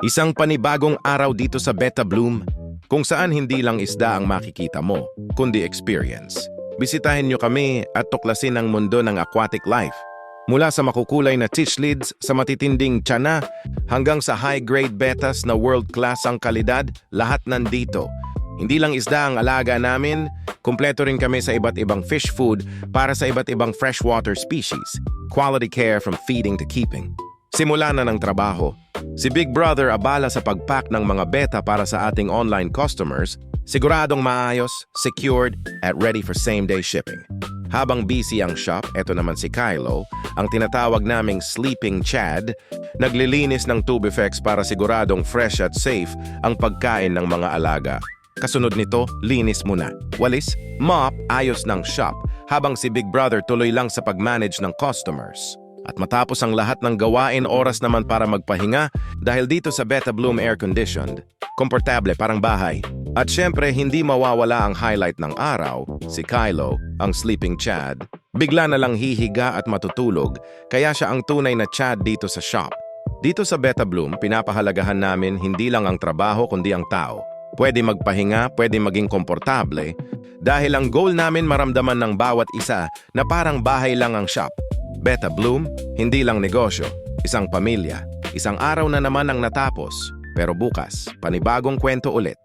Isang panibagong araw dito sa Beta Bloom, kung saan hindi lang isda ang makikita mo, kundi experience. Bisitahin nyo kami at tuklasin ang mundo ng aquatic life. Mula sa makukulay na lids sa matitinding tiyanak hanggang sa high-grade betas na world-class ang kalidad, lahat nandito. Hindi lang isda ang alaga namin, kumpleto rin kami sa iba't ibang fish food para sa iba't ibang freshwater species. Quality care from feeding to keeping. Simula na ng trabaho. Si Big Brother abala sa pag-pack ng mga beta para sa ating online customers, siguradong maayos, secured, at ready for same-day shipping. Habang busy ang shop, eto naman si Kylo, ang tinatawag naming Sleeping Chad, naglilinis ng tubifex para siguradong fresh at safe ang pagkain ng mga alaga. Kasunod nito, linis muna. Walis, mop, ayos ng shop, habang si Big Brother tuloy lang sa pag-manage ng customers. At matapos ang lahat ng gawain, oras naman para magpahinga dahil dito sa Beta Bloom air-conditioned, komportable parang bahay. At syempre, hindi mawawala ang highlight ng araw, si Kylo, ang Sleeping Chad. Bigla na lang hihiga at matutulog, kaya siya ang tunay na Chad dito sa shop. Dito sa Beta Bloom, pinapahalagahan namin hindi lang ang trabaho kundi ang tao. Pwede magpahinga, pwede maging komportable, dahil ang goal namin maramdaman ng bawat isa na parang bahay lang ang shop. Beta Bloom, hindi lang negosyo, isang pamilya. Isang araw na naman ang natapos, pero bukas, panibagong kwento ulit.